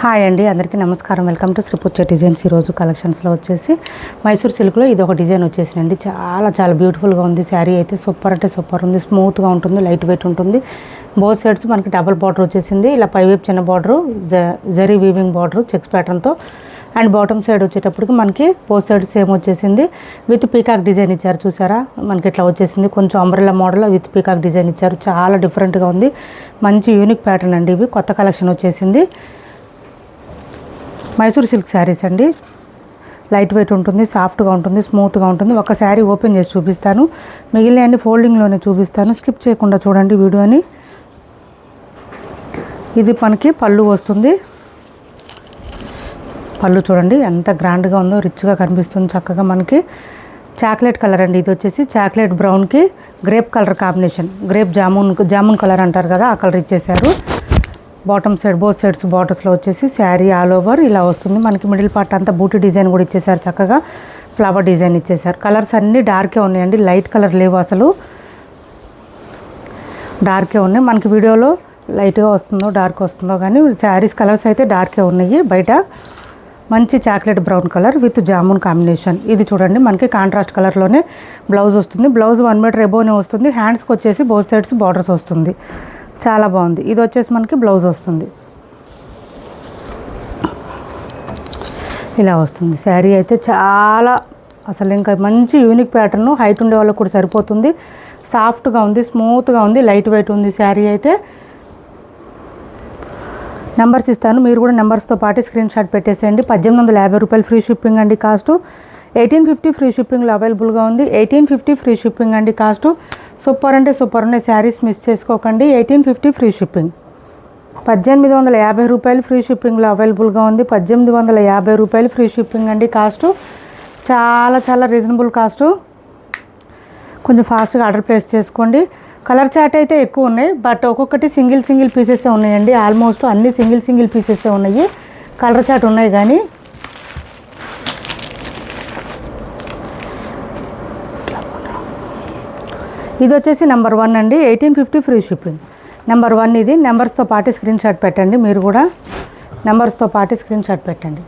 Hi అండి, అందరికీ నమస్కారం. Welcome to Sripuccha designs. ఈరోజు కలెక్షన్స్లో వచ్చేసి మైసూర్ సిల్క్లో ఇది ఒక డిజైన్ వచ్చేసిందండి. చాలా బ్యూటిఫుల్గా ఉంది. శారీ అయితే సూపర్ అంటే సూపర్ ఉంది. స్మూత్గా ఉంటుంది, లైట్ వెయిట్ ఉంటుంది. బోత్ సైడ్స్ మనకి డబుల్ బార్డర్ వచ్చేసింది. ఇలా పైవైపు చిన్న border, zari weaving border checks ప్యాటర్న్తో, అండ్ బాటమ్ సైడ్ వచ్చేటప్పటికి మనకి బోత్ సైడ్ సేమ్ వచ్చేసింది. విత్ పీకాక్ డిజైన్ ఇచ్చారు, చూసారా? మనకి ఇట్లా వచ్చేసింది. కొంచెం umbrella model with peacock design ఇచ్చారు. చాలా డిఫరెంట్గా ఉంది. మంచి యూనిక్ ప్యాటర్న్ అండి. ఇవి కొత్త కలెక్షన్ వచ్చేసింది. మైసూర్ సిల్క్ శారీస్ అండి. లైట్ వెయిట్ ఉంటుంది, సాఫ్ట్గా ఉంటుంది, స్మూత్గా ఉంటుంది. ఒక శారీ ఓపెన్ చేసి చూపిస్తాను, మిగిలిన అన్ని ఫోల్డింగ్లోనే చూపిస్తాను. స్కిప్ చేయకుండా చూడండి వీడియోని. ఇది మనకి పళ్ళు వస్తుంది. పళ్ళు చూడండి ఎంత గ్రాండ్గా ఉందో, రిచ్గా కనిపిస్తుంది. చక్కగా మనకి చాక్లెట్ కలర్ అండి. ఇది వచ్చేసి చాక్లెట్ బ్రౌన్కి grape colour combination. Grape jamun colour అంటారు కదా, ఆ కలర్ ఇచ్చేసారు. బాటమ్ సైడ్ బోత్ సైడ్స్ బార్డర్స్లో వచ్చేసి శారీ ఆల్ ఓవర్ ఇలా వస్తుంది. మనకి మిడిల్ పార్ట్ అంతా బూటీ డిజైన్ కూడా ఇచ్చేసారు. చక్కగా ఫ్లవర్ డిజైన్ ఇచ్చేసారు. కలర్స్ అన్నీ డార్కే ఉన్నాయండి, లైట్ కలర్ లేవు, అసలు డార్కే ఉన్నాయి. మనకి వీడియోలో లైట్గా వస్తుందో డార్క్ వస్తుందో కానీ శారీస్ కలర్స్ అయితే డార్కే ఉన్నాయి. బయట మంచి chocolate brown colour with jamun combination. ఇది చూడండి, మనకి కాంట్రాస్ట్ కలర్లోనే బ్లౌజ్ వస్తుంది. బ్లౌజ్ 1 మీటర్ ఎబోనే వస్తుంది. హ్యాండ్స్కి వచ్చేసి బోత్ సైడ్స్ బార్డర్స్ వస్తుంది. చాలా బాగుంది. ఇది వచ్చేసి మనకి బ్లౌజ్ వస్తుంది. ఇలా వస్తుంది శారీ అయితే. చాలా అసలు ఇంకా మంచి యూనిక్ ప్యాటర్న్. హైట్ ఉండే వాళ్ళకి కూడా సరిపోతుంది. సాఫ్ట్గా ఉంది, స్మూత్గా ఉంది, లైట్ వెయిట్ ఉంది శారీ అయితే. నెంబర్స్ ఇస్తాను, మీరు కూడా నెంబర్స్తో పాటు స్క్రీన్ షాట్ పెట్టేసేయండి. 1850 రూపాయలు ఫ్రీ షిప్పింగ్ అండి కాస్ట్. 1850 ఫ్రీ షిప్పింగ్లో అవైలబుల్గా ఉంది. 1850 ఫ్రీ షిప్పింగ్ అండి కాస్ట్. సూపర్ అంటే సూపర్ ఉన్నాయి శారీస్, మిస్ చేసుకోకండి. 1850 ఫ్రీ షిప్పింగ్. 1850 రూపాయలు ఫ్రీ షిప్పింగ్లో అవైలబుల్గా ఉంది. 1850 రూపాయలు ఫ్రీ షిప్పింగ్ అండి కాస్ట్. చాలా రీజనబుల్ కాస్ట్. కొంచెం ఫాస్ట్గా ఆర్డర్ ప్లేస్ చేసుకోండి. కలర్ చార్ట్ అయితే ఎక్కువ ఉన్నాయి, బట్ ఒక్కొక్కటి సింగిల్ పీసెస్ ఉన్నాయండి. ఆల్మోస్ట్ అన్ని సింగిల్ పీసెస్ ఉన్నాయి. కలర్ చార్ట్ ఉన్నాయి కానీ ఇది వచ్చేసి నెంబర్ 1 అండి. 1850 ఫ్రీ షిప్పింగ్. నెంబర్ 1 ఇది. నెంబర్స్తో పాటు స్క్రీన్ షాట్ పెట్టండి. మీరు కూడా నెంబర్స్తో పాటు స్క్రీన్ షాట్ పెట్టండి.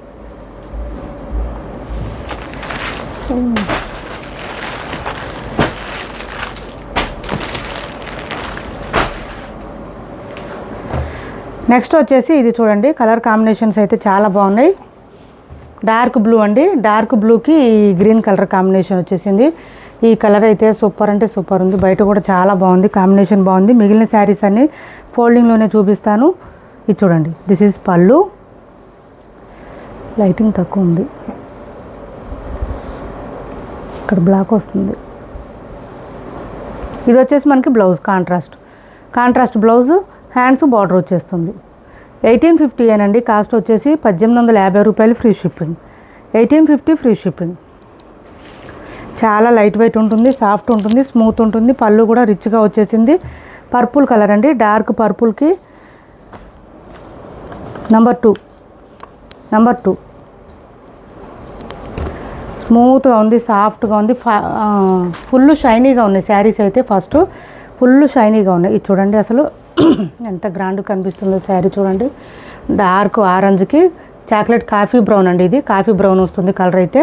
నెక్స్ట్ వచ్చేసి ఇది చూడండి, కలర్ కాంబినేషన్స్ అయితే చాలా బాగున్నాయి. డార్క్ బ్లూ అండి. డార్క్ బ్లూకి గ్రీన్ కలర్ కాంబినేషన్ వచ్చేసింది. ఈ కలర్ అయితే సూపర్ అంటే సూపర్ ఉంది. బయట కూడా చాలా బాగుంది, కాంబినేషన్ బాగుంది. మిగిలిన శారీస్ అన్ని ఫోల్డింగ్లోనే చూపిస్తాను. ఇది చూడండి, దిస్ ఈజ్ పళ్ళు. లైటింగ్ తక్కువ ఉంది, ఇక్కడ బ్లాక్ వస్తుంది. ఇది వచ్చేసి మనకి blouse contrast blouse. Hands border వచ్చేస్తుంది. 1850 ఏనండి కాస్ట్ వచ్చేసి. 1850 రూపాయలు ఫ్రీ షిప్పింగ్. 1850 free shipping. చాలా లైట్ వెయిట్ ఉంటుంది, సాఫ్ట్ ఉంటుంది, స్మూత్ ఉంటుంది. పళ్ళు కూడా రిచ్గా వచ్చేసింది. పర్పుల్ కలర్ అండి. డార్క్ పర్పుల్కి నెంబర్ 2 స్మూత్గా ఉంది, సాఫ్ట్గా ఉంది, ఫుల్ షైనీగా ఉన్నాయి శారీస్ అయితే. ఫస్ట్ ఫుల్ షైనీగా ఉన్నాయి. ఇది చూడండి అసలు ఎంత గ్రాండ్ కనిపిస్తుందో శారీ చూడండి. డార్క్ ఆరెంజ్కి చాక్లెట్ కాఫీ బ్రౌన్ అండి. ఇది కాఫీ బ్రౌన్ వస్తుంది కలర్ అయితే.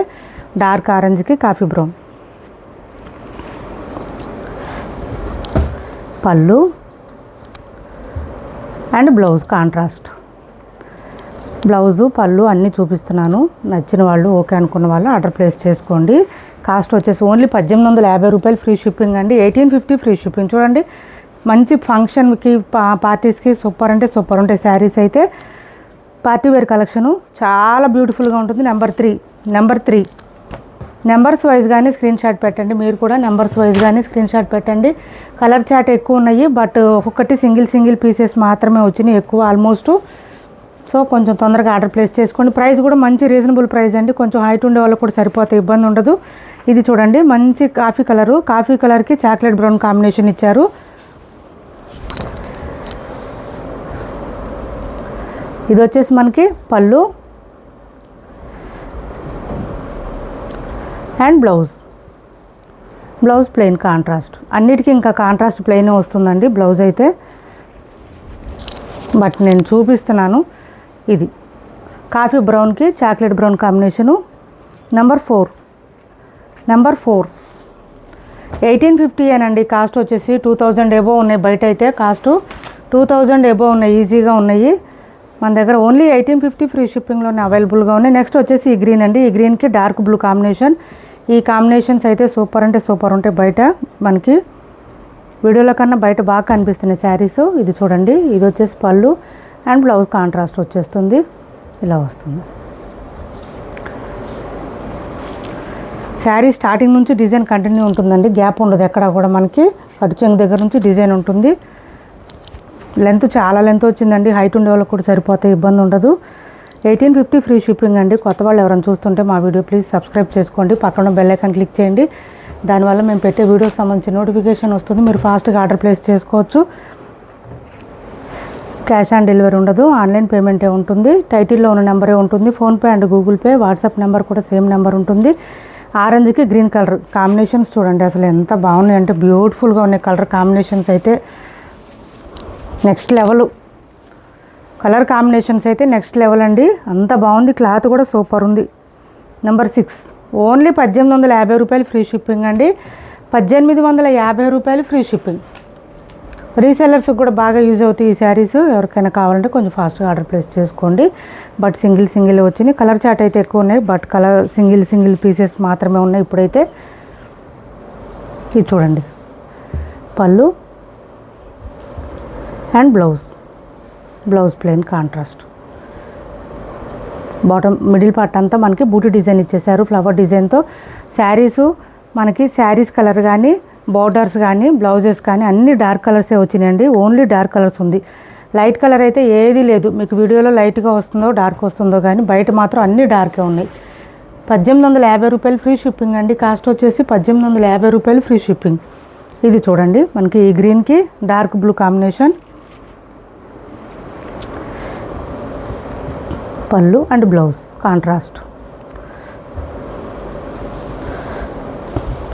డార్క్ ఆరెంజ్కి కాఫీ బ్రౌన్. పళ్ళు అండ్ బ్లౌజ్ కాంట్రాస్ట్. బ్లౌజు పళ్ళు అన్నీ చూపిస్తున్నాను. నచ్చిన వాళ్ళు, ఓకే అనుకున్న వాళ్ళు ఆర్డర్ ప్లేస్ చేసుకోండి. కాస్ట్ వచ్చేసి ఓన్లీ 1850 రూపాయలు ఫ్రీ షిప్పింగ్ అండి. 1850 ఫ్రీ షిప్పింగ్. చూడండి, మంచి ఫంక్షన్కి పార్టీస్కి సూపర్ అంటే సూపర్ ఉంటాయి శారీస్ అయితే. పార్టీ వేర్ కలెక్షను చాలా బ్యూటిఫుల్గా ఉంటుంది. నెంబర్ 3 నెంబర్స్ వైజ్ కానీ స్క్రీన్ షాట్ పెట్టండి. మీరు కూడా నెంబర్స్ వైజ్ కానీ స్క్రీన్ షాట్ పెట్టండి. కలర్ చార్ట్ ఎక్కువ ఉన్నాయి, బట్ ఒక్కొక్కటి సింగిల్ పీసెస్ మాత్రమే వచ్చినాయి ఎక్కువ ఆల్మోస్ట్. సో కొంచెం తొందరగా ఆర్డర్ ప్లేస్ చేసుకోండి. ప్రైస్ కూడా మంచి రీజనబుల్ ప్రైస్ అండి. కొంచెం హైట్ ఉండే వాళ్ళకి కూడా సరిపోతే ఇబ్బంది ఉండదు. ఇది చూడండి, మంచి కాఫీ కలర్కి చాక్లెట్ బ్రౌన్ కాంబినేషన్ ఇచ్చారు. ఇది వచ్చేసి మనకి పళ్ళు అండ్ బ్లౌజ్ ప్లెయిన్ కాంట్రాస్ట్. అన్నిటికీ ఇంకా కాంట్రాస్ట్ ప్లెయిన్ వస్తుందండి బ్లౌజ్ అయితే. బట్ నేను చూపిస్తున్నాను. ఇది కాఫీ బ్రౌన్కి చాక్లెట్ బ్రౌన్ కాంబినేషను. నెంబర్ 4 1850 అండి. కాస్ట్ వచ్చేసి 2000 ఎబో ఉన్నాయి. బయట అయితే కాస్ట్ 2000 ఎబో ఉన్నాయి, ఈజీగా ఉన్నాయి. మన దగ్గర ఓన్లీ 1850 ఫ్రీ షిప్పింగ్లోనే అవైలబుల్గా ఉన్నాయి. నెక్స్ట్ వచ్చేసి ఈ గ్రీన్ అండి. ఈ గ్రీన్కి డార్క్ బ్లూ కాంబినేషన్. ఈ కాంబినేషన్స్ అయితే సూపర్ అంటే సూపర్ ఉంటాయి. బయట మనకి వీడియోలో కన్నా బయట బాగా కనిపిస్తున్నాయి శారీస్. ఇది చూడండి, ఇది వచ్చేసి పళ్ళు అండ్ బ్లౌజ్ కాంట్రాస్ట్ వచ్చేస్తుంది, ఇలా వస్తుంది. శారీ స్టార్టింగ్ నుంచి డిజైన్ కంటిన్యూ ఉంటుందండి, గ్యాప్ ఉండదు ఎక్కడ కూడా. మనకి కట్టు చెంగు దగ్గర నుంచి డిజైన్ ఉంటుంది. లెంత్ చాలా లెంత్ వచ్చిందండి, హైట్ ఉండే వాళ్ళకి కూడా సరిపోతే ఇబ్బంది ఉండదు. 1850 ఫ్రీ షిప్పింగ్ అండి. కొత్త వాళ్ళు ఎవరైనా చూస్తుంటే మా వీడియో ప్లీజ్ సబ్స్క్రైబ్ చేసుకోండి, పక్కన బెల్ ఐకాన్ క్లిక్ చేయండి. దానివల్ల మేము పెట్టే వీడియోస్ సంబంధించి నోటిఫికేషన్ వస్తుంది, మీరు ఫాస్ట్గా ఆర్డర్ ప్లేస్ చేసుకోవచ్చు. క్యాష్ ఆన్ డెలివరీ ఉండదు, ఆన్లైన్ పేమెంటే ఉంటుంది. టైటిల్లో ఉన్న నెంబరే ఉంటుంది. PhonePe and Google pay, WhatsApp number కూడా సేమ్ నెంబర్ ఉంటుంది. ఆరెంజ్కి గ్రీన్ కలర్ కాంబినేషన్స్ చూడండి అసలు ఎంత బాగున్నాయి అంటే బ్యూటిఫుల్గా ఉన్నాయి. కలర్ కాంబినేషన్స్ అయితే నెక్స్ట్ లెవెల్, కలర్ కాంబినేషన్స్ అయితే నెక్స్ట్ లెవెల్ అండి, అంత బాగుంది. క్లాత్ కూడా సూపర్ ఉంది. నెంబర్ 6 ఓన్లీ 1850 రూపాయలు ఫ్రీ షిప్పింగ్ అండి. 1850 రూపాయలు ఫ్రీ షిప్పింగ్. రీసెల్లర్స్కి కూడా బాగా యూజ్ అవుతాయి ఈ శారీస్. ఎవరికైనా కావాలంటే కొంచెం ఫాస్ట్గా ఆర్డర్ ప్లేస్ చేసుకోండి. బట్ సింగిల్ వచ్చినాయి. కలర్ చార్ట్ అయితే ఎక్కువ ఉన్నాయి, బట్ కలర్ సింగిల్ పీసెస్ మాత్రమే ఉన్నాయి ఇప్పుడైతే. ఇది చూడండి, పళ్ళు and blouse plain contrast. Bottom middle part అంతా మనకి బూటీ డిజైన్ ఇచ్చేసారు ఫ్లవర్ డిజైన్తో. శారీస్ కలర్ కానీ బార్డర్స్ కానీ బ్లౌజెస్ కానీ అన్ని డార్క్ కలర్సే వచ్చినాయండి. ఓన్లీ డార్క్ కలర్స్ ఉంది, లైట్ కలర్ అయితే ఏది లేదు. మీకు వీడియోలో లైట్గా వస్తుందో డార్క్ వస్తుందో కానీ బయట మాత్రం అన్ని డార్కే ఉన్నాయి. 1850 రూపాయలు ఫ్రీ షిప్పింగ్ అండి. కాస్ట్ వచ్చేసి 1850 రూపాయలు ఫ్రీ షిప్పింగ్. ఇది చూడండి, మనకి ఈ గ్రీన్కి డార్క్ బ్లూ కాంబినేషన్, పళ్ళు and blouse contrast.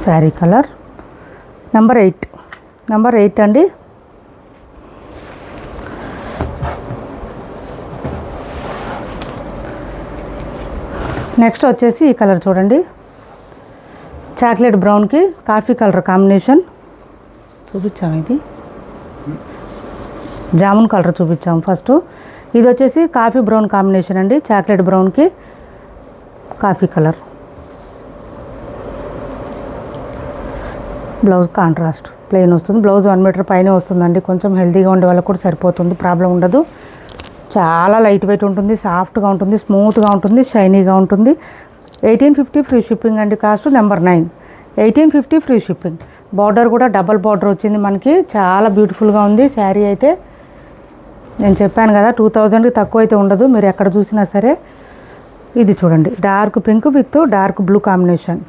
Sari colour number 8 అండి. నెక్స్ట్ వచ్చేసి ఈ కలర్ చూడండి, చాక్లెట్ బ్రౌన్కి కాఫీ కలర్ కాంబినేషన్ చూపించాము. ఇది జామున్ కలర్ చూపించాము ఫస్ట్. ఇది వచ్చేసి కాఫీ బ్రౌన్ కాంబినేషన్ అండి, చాక్లెట్ బ్రౌన్కి coffee colour. Blouse contrast plain వస్తుంది. బ్లౌజ్ 1 మీటర్ పైన వస్తుందండి. కొంచెం హెల్తీగా ఉండే వాళ్ళకి కూడా సరిపోతుంది, ప్రాబ్లం ఉండదు. చాలా లైట్ వెయిట్ ఉంటుంది, సాఫ్ట్గా ఉంటుంది, స్మూత్గా ఉంటుంది, షైనీగా ఉంటుంది. 1850 ఫ్రీ షిప్పింగ్ అండి. Cost number 9 1850 free shipping. Border కూడా డబల్ బార్డర్ వచ్చింది మనకి, చాలా బ్యూటిఫుల్గా ఉంది శారీ అయితే. నేను చెప్పాను కదా 2000కి తక్కువ అయితే ఉండదు మీరు ఎక్కడ చూసినా సరే. ఇది చూడండి, dark pink with dark blue combination.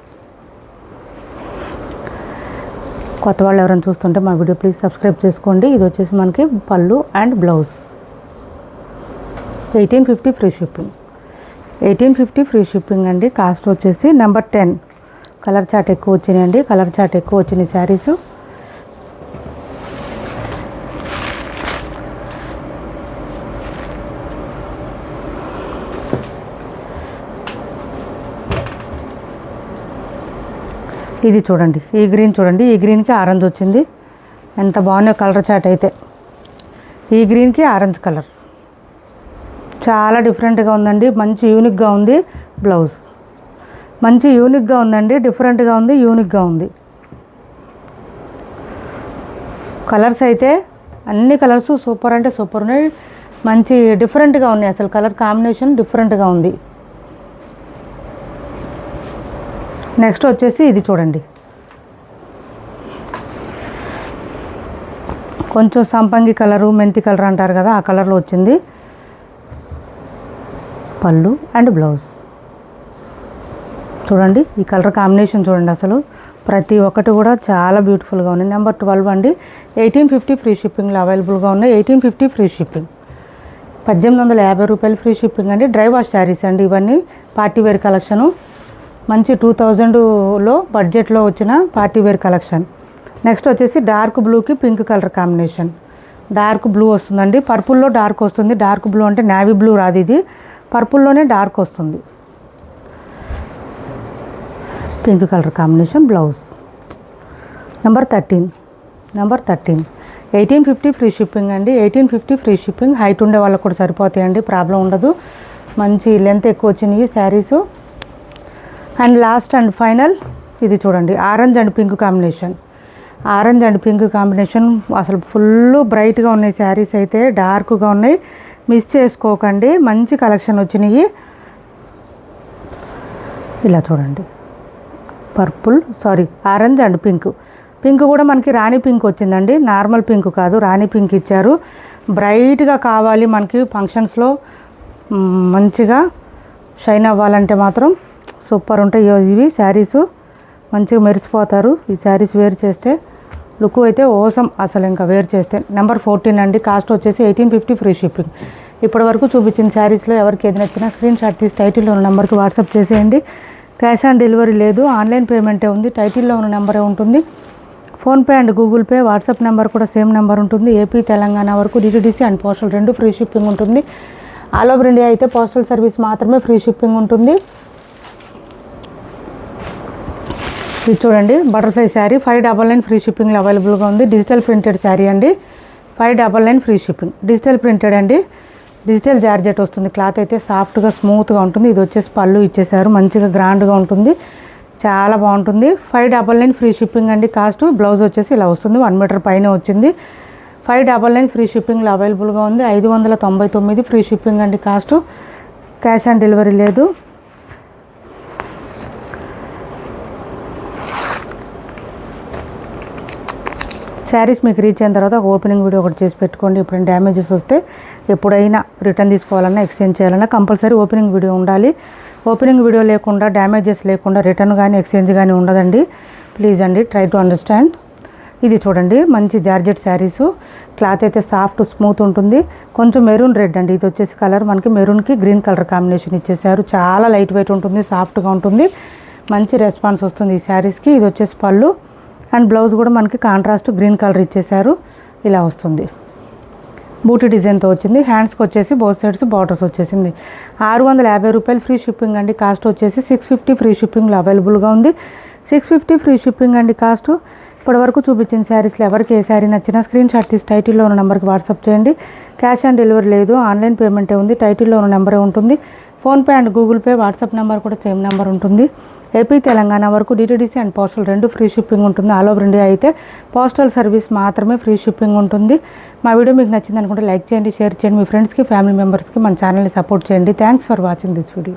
కొత్త వాళ్ళు ఎవరైనా చూస్తుంటే మా వీడియో ప్లీజ్ సబ్స్క్రైబ్ చేసుకోండి. ఇది వచ్చేసి మనకి పళ్ళు and blouse. 1850 free shipping. 1850 free shipping అండి. కాస్ట్ వచ్చేసి నెంబర్ 10. కలర్ చార్ట్ ఎక్కువ వచ్చినాయండి, కలర్ చార్ట్ ఎక్కువ వచ్చినాయి శారీస్. ఇది చూడండి, ఈ గ్రీన్ చూడండి, ఈ గ్రీన్కి ఆరెంజ్ వచ్చింది. ఎంత బాగున్నాయి కలర్ చార్ట్ అయితే. ఈ గ్రీన్కి ఆరెంజ్ కలర్ చాలా డిఫరెంట్గా ఉందండి, మంచి యూనిక్గా ఉంది. బ్లౌజ్ మంచి యూనిక్గా ఉందండి, డిఫరెంట్గా ఉంది, యూనిక్గా ఉంది. కలర్స్ అయితే అన్ని కలర్స్ సూపర్ అంటే సూపర్ ఉన్నాయి, మంచి డిఫరెంట్గా ఉన్నాయి. అసలు కలర్ కాంబినేషన్ డిఫరెంట్గా ఉంది. నెక్స్ట్ వచ్చేసి ఇది చూడండి, కొంచెం సంపంగి కలరు మెంతి కలర్ అంటారు కదా, ఆ కలర్లో వచ్చింది. పళ్ళు అండ్ బ్లౌజ్ చూడండి, ఈ కలర్ కాంబినేషన్ చూడండి, అసలు ప్రతి ఒక్కటి కూడా చాలా బ్యూటిఫుల్గా ఉన్నాయి. నెంబర్ 12 అండి. 1850 ఫ్రీ షిప్పింగ్లో అవైలబుల్గా ఉన్నాయి. 1850 ఫ్రీ షిప్పింగ్. 1850 రూపాయలు ఫ్రీ షిప్పింగ్ అండి. డ్రై వాష్ శారీస్ అండి ఇవన్నీ, పార్టీ వేర్ కలెక్షను. మంచి 2000లో బడ్జెట్లో వచ్చిన పార్టీ వేర్ కలెక్షన్. నెక్స్ట్ వచ్చేసి డార్క్ బ్లూకి pink colour combination. Dark blue వస్తుందండి, పర్పుల్లో డార్క్ వస్తుంది. డార్క్ బ్లూ అంటే నేవీ బ్లూ రాదు, ఇది పర్పుల్లోనే డార్క్ వస్తుంది. Pink colour combination blouse. Number 13. 1850 free shipping అండి. 1850 ఫ్రీ షిప్పింగ్. హైట్ ఉండే వాళ్ళకు కూడా సరిపోతాయండి, ప్రాబ్లం ఉండదు. మంచి లెంత్ ఎక్కువ వచ్చినాయి saris. And last and final ఇది చూడండి, orange and pink combination. Orange and pink combination అసలు ఫుల్ బ్రైట్గా ఉన్నాయి శారీస్ అయితే, డార్క్గా ఉన్నాయి, మిస్ చేసుకోకండి. మంచి కలెక్షన్ వచ్చినాయి. ఇలా చూడండి, ఆరెంజ్ అండ్ పింక్. పింక్ కూడా మనకి రాణి పింక్ వచ్చిందండి, నార్మల్ పింక్ కాదు, రాణి పింక్ ఇచ్చారు. బ్రైట్గా కావాలి మనకి ఫంక్షన్స్లో మంచిగా షైన్ అవ్వాలంటే మాత్రం సూపర్ ఉంటాయి ఇవి శారీసు. మంచిగా మెరిసిపోతారు ఈ శారీస్ వేర్ చేస్తే. లుక్ అయితే ఓసం అసలు, ఇంకా వేర్ చేస్తే. నెంబర్ 14 అండి. కాస్ట్ వచ్చేసి 1850 ఫ్రీ షిప్పింగ్. ఇప్పటి వరకు చూపించిన శారీస్లో ఎవరికి ఏది నచ్చినా స్క్రీన్ షాట్ తీసి టైటిల్లో ఉన్న నెంబర్కి వాట్సాప్ చేసేయండి. క్యాష్ ఆన్ డెలివరీ లేదు, ఆన్లైన్ పేమెంటే ఉంది. టైటిల్లో ఉన్న నెంబరే ఉంటుంది. PhonePe and Google pay, WhatsApp number కూడా సేమ్ నెంబర్ ఉంటుంది. ఏపీ తెలంగాణ వరకు DTDC and postal 2 free shipping ఉంటుంది. ఆల్ ఓవర్ ఇండియా అయితే పోస్టల్ సర్వీస్ మాత్రమే ఫ్రీ షిప్పింగ్ ఉంటుంది. ఇది చూడండి, బటర్ఫ్లై శారీ 599 ఫ్రీ షిప్పింగ్లో అవైలబుల్గా ఉంది. డిజిటల్ ప్రింటెడ్ శారీ అండి, 599 ఫ్రీ షిప్పింగ్. డిజిటల్ ప్రింటెడ్ అండి, డిజిటల్ జార్జెట్ వస్తుంది. క్లాత్ అయితే సాఫ్ట్గా స్మూత్గా ఉంటుంది. ఇది వచ్చేసి పళ్ళు ఇచ్చేసారు, మంచిగా గ్రాండ్గా ఉంటుంది, చాలా బాగుంటుంది. 599 ఫ్రీ షిప్పింగ్ అండి కాస్ట్. బ్లౌజ్ వచ్చేసి ఇలా వస్తుంది, 1 మీటర్ పైన వచ్చింది. 599 ఫ్రీ షిప్పింగ్లో అవైలబుల్గా ఉంది. 599 ఫ్రీ షిప్పింగ్ అండి కాస్ట్. క్యాష్ ఆన్ డెలివరీ లేదు. శారీస్ మీకు రీచ్ అయిన తర్వాత ఒక ఓపెనింగ్ వీడియో ఒకటి చేసి పెట్టుకోండి. ఎప్పుడైనా డ్యామేజెస్ వస్తే, ఎప్పుడైనా రిటర్న్ తీసుకోవాలన్నా, ఎక్స్చేంజ్ చేయాలన్నా కంపల్సరీ ఓపెనింగ్ వీడియో ఉండాలి. ఓపెనింగ్ వీడియో లేకుండా, డ్యామేజెస్ లేకుండా రిటర్న్ కానీ ఎక్స్చేంజ్ కానీ ఉండదండి. ప్లీజ్ అండి, ట్రై టు అండర్స్టాండ్. ఇది చూడండి, మంచి జార్జెట్ శారీసు. క్లాత్ అయితే సాఫ్ట్ స్మూత్ ఉంటుంది. కొంచెం మెరూన్ రెడ్ అండి, ఇది వచ్చేసి కలర్ మనకి మెరూన్కి గ్రీన్ కలర్ కాంబినేషన్ ఇచ్చేసారు. చాలా లైట్ వెయిట్ ఉంటుంది, సాఫ్ట్గా ఉంటుంది, మంచి రెస్పాన్స్ వస్తుంది ఈ శారీస్కి. ఇది వచ్చేసి పళ్ళు అండ్ బ్లౌజ్ కూడా మనకి కాంట్రాస్ట్ గ్రీన్ కలర్ ఇచ్చేసారు. ఇలా వస్తుంది, బూటీ డిజైన్తో వచ్చింది. హ్యాండ్స్కి వచ్చేసి బోత్ సైడ్స్ బార్డర్స్ వచ్చేసింది. 650 రూపాయలు ఫ్రీ షిప్పింగ్ అండి. కాస్ట్ వచ్చేసి 650 ఫ్రీ షిప్పింగ్లో అవైలబుల్గా ఉంది. 650 ఫ్రీ షిప్పింగ్ అండి కాస్ట్. ఇప్పటివరకు చూపించిన శారీస్లో ఎవరికి ఏ శారీ నచ్చినా స్క్రీన్ షాట్ తీసి టైటిల్లో ఉన్న నెంబర్కి వాట్సాప్ చేయండి. క్యాష్ ఆన్ డెలివరీ లేదు, ఆన్లైన్ పేమెంటే ఉంది. టైటిల్లో ఉన్న నెంబరే ఉంటుంది. PhonePe and Google pay, WhatsApp number కూడా సేమ్ నెంబర్ ఉంటుంది. ఏపీ తెలంగాణ వరకు DTDC and postal 2 free shipping ఉంటుంది. ఆల్ ఓవర్ ఇండియా అయితే పోస్టల్ సర్వీస్ మాత్రమే ఫ్రీ షిప్పింగ్ ఉంటుంది. మా వీడియో మీకు నచ్చింది అనుకుంటే లైక్ చేయండి, షేర్ చేయండి, మీ ఫ్రెండ్స్కి, ఫ్యామిలీ మెంబర్స్కి మన ఛానల్ని సపోర్ట్ చేయండి. Thanks for watching this video.